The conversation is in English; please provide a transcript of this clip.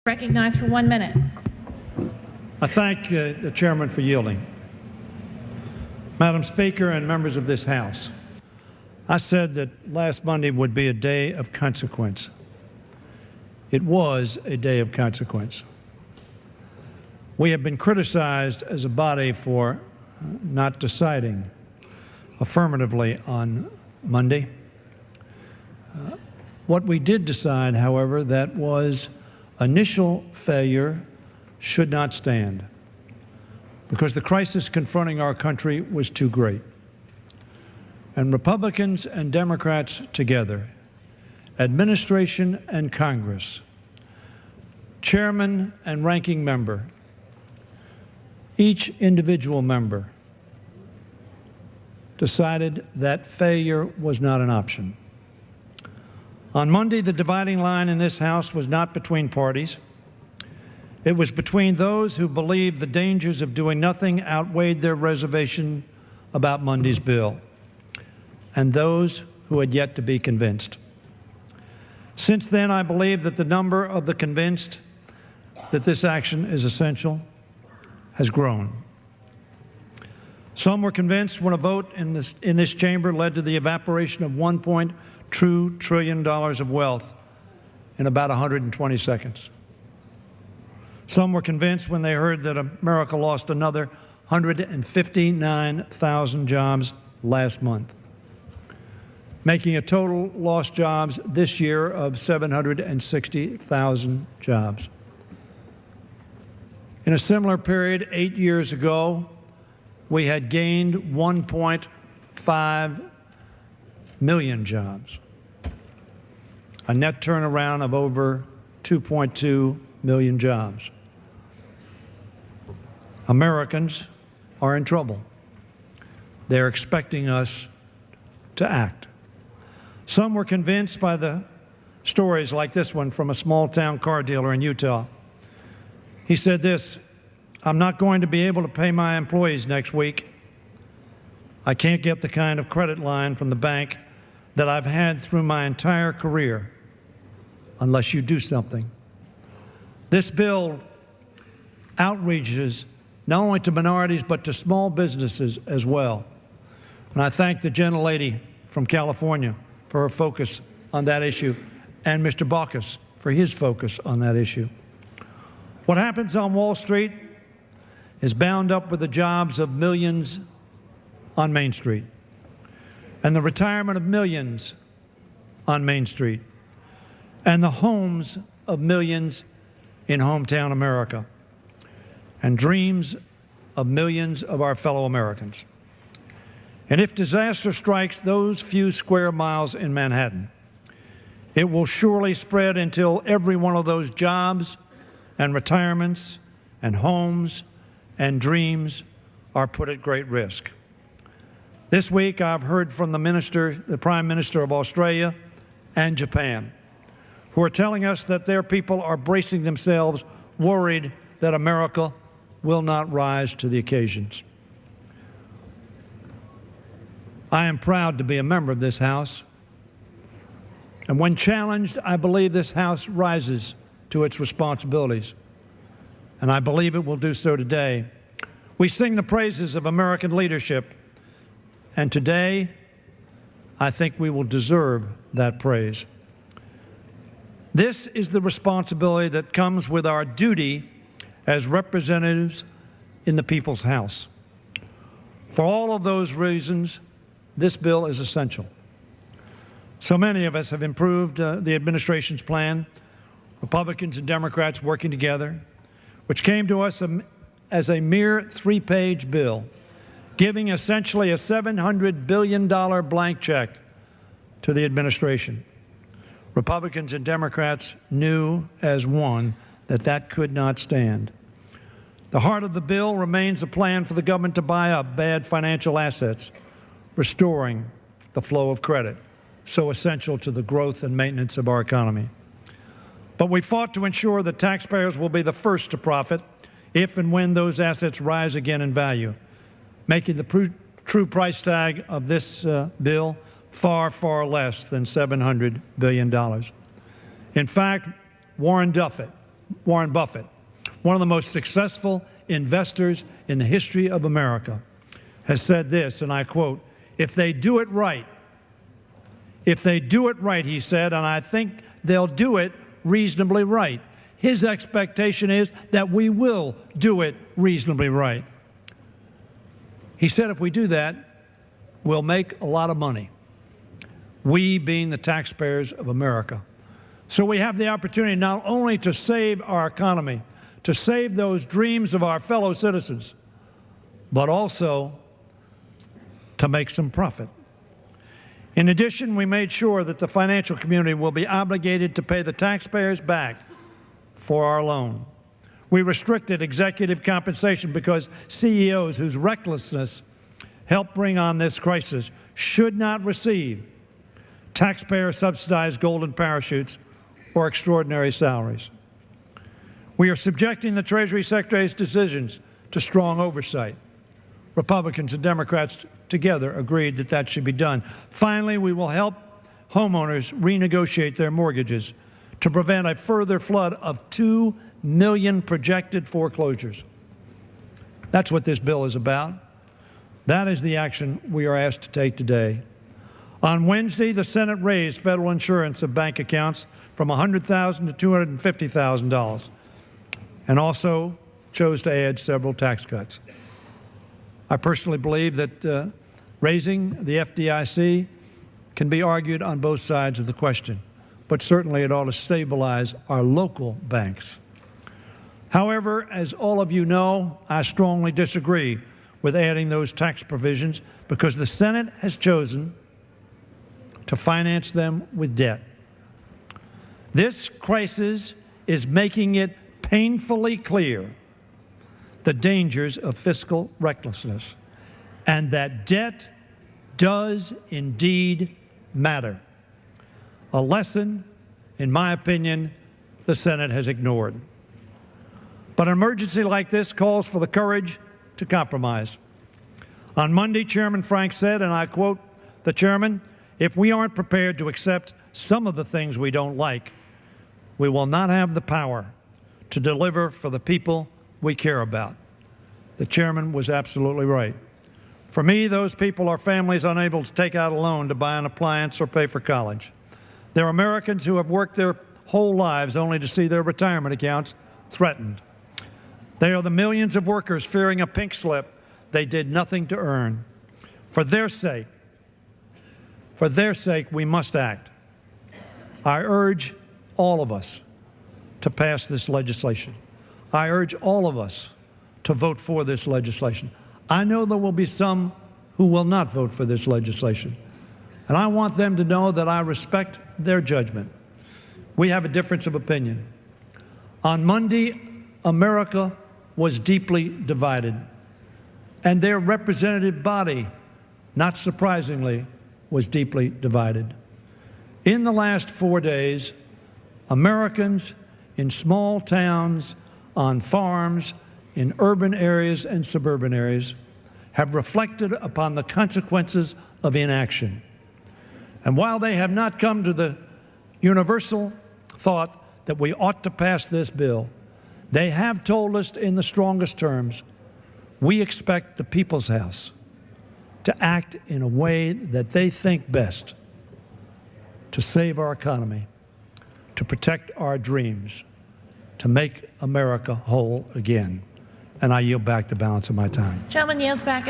Recognized for 1 minute. I thank the chairman for yielding. Madam Speaker and members of this House, I said that last Monday would be a day of consequence. It was a day of consequence. We have been criticized as a body for not deciding affirmatively on Monday. What we did decide, however, that was initial failure should not stand because the crisis confronting our country was too great. And Republicans and Democrats together, administration and Congress, chairman and ranking member, each individual member decided that failure was not an option. On Monday, the dividing line in this House was not between parties. It was between those who believed the dangers of doing nothing outweighed their reservation about Monday's bill and those who had yet to be convinced. Since then, I believe that the number of the convinced that this action is essential has grown. Some were convinced when a vote in this chamber led to the evaporation of $1.2 trillion of wealth in about 120 seconds. Some were convinced when they heard that America lost another 159,000 jobs last month, making a total lost jobs this year of 760,000 jobs. In a similar period 8 years ago, we had gained 1.5 million jobs, a net turnaround of over 2.2 million jobs. Americans are in trouble. They're expecting us to act. Some were convinced by the stories like this one from a small-town car dealer in Utah. He said this, "I'm not going to be able to pay my employees next week. I can't get the kind of credit line from the bank that I've had through my entire career unless you do something." This bill outreaches not only to minorities but to small businesses as well. And I thank the gentlelady from California for her focus on that issue and Mr. Baucus for his focus on that issue. What happens on Wall Street is bound up with the jobs of millions on Main Street and the retirement of millions on Main Street and the homes of millions in hometown America and dreams of millions of our fellow Americans. And if disaster strikes those few square miles in Manhattan, it will surely spread until every one of those jobs and retirements and homes and dreams are put at great risk. This week, I've heard from the Prime Minister of Australia and Japan, who are telling us that their people are bracing themselves, worried that America will not rise to the occasions. I am proud to be a member of this House, and when challenged, I believe this House rises to its responsibilities, and I believe it will do so today. We sing the praises of American leadership, and today, I think we will deserve that praise. This is the responsibility that comes with our duty as representatives in the People's House. For all of those reasons, this bill is essential. So many of us have improved the administration's plan, Republicans and Democrats working together, which came to us as a mere 3-page bill, giving essentially a $700 billion blank check to the administration. Republicans and Democrats knew as one that that could not stand. The heart of the bill remains a plan for the government to buy up bad financial assets, restoring the flow of credit, so essential to the growth and maintenance of our economy. But we fought to ensure that taxpayers will be the first to profit if and when those assets rise again in value, making the true price tag of this bill far, far less than $700 billion. In fact, Warren Buffett, Warren Buffett, one of the most successful investors in the history of America, has said this, and I quote, "If they do it right," he said, and I think they'll do it reasonably right. His expectation is that we will do it reasonably right. He said if we do that, we'll make a lot of money, we being the taxpayers of America. So we have the opportunity not only to save our economy, to save those dreams of our fellow citizens, but also to make some profit. In addition, we made sure that the financial community will be obligated to pay the taxpayers back for our loan. We restricted executive compensation because CEOs whose recklessness helped bring on this crisis should not receive taxpayer-subsidized golden parachutes or extraordinary salaries. We are subjecting the Treasury Secretary's decisions to strong oversight. Republicans and Democrats together agreed that that should be done. Finally, we will help homeowners renegotiate their mortgages to prevent a further flood of 2 million projected foreclosures. That's what this bill is about. That is the action we are asked to take today. On Wednesday, the Senate raised federal insurance of bank accounts from $100,000 to $250,000 and also chose to add several tax cuts. I personally believe that raising the FDIC can be argued on both sides of the question, but certainly it ought to stabilize our local banks. However, as all of you know, I strongly disagree with adding those tax provisions because the Senate has chosen to finance them with debt. This crisis is making it painfully clear the dangers of fiscal recklessness and that debt does indeed matter. A lesson, in my opinion, the Senate has ignored. But an emergency like this calls for the courage to compromise. On Monday, Chairman Frank said, and I quote the chairman, "If we aren't prepared to accept some of the things we don't like, we will not have the power to deliver for the people we care about." The chairman was absolutely right. For me, those people are families unable to take out a loan to buy an appliance or pay for college. They're Americans who have worked their whole lives only to see their retirement accounts threatened. They are the millions of workers fearing a pink slip they did nothing to earn. For their sake, we must act. I urge all of us to pass this legislation. I urge all of us to vote for this legislation. I know there will be some who will not vote for this legislation, and I want them to know that I respect their judgment. We have a difference of opinion. On Monday, America was deeply divided, and their representative body, not surprisingly, was deeply divided. In the last 4 days, Americans in small towns, on farms, in urban areas and suburban areas have reflected upon the consequences of inaction. And while they have not come to the universal thought that we ought to pass this bill, they have told us in the strongest terms, we expect the People's House to act in a way that they think best to save our economy, to protect our dreams, to make America whole again. And I yield back the balance of my time. Gentleman yields back.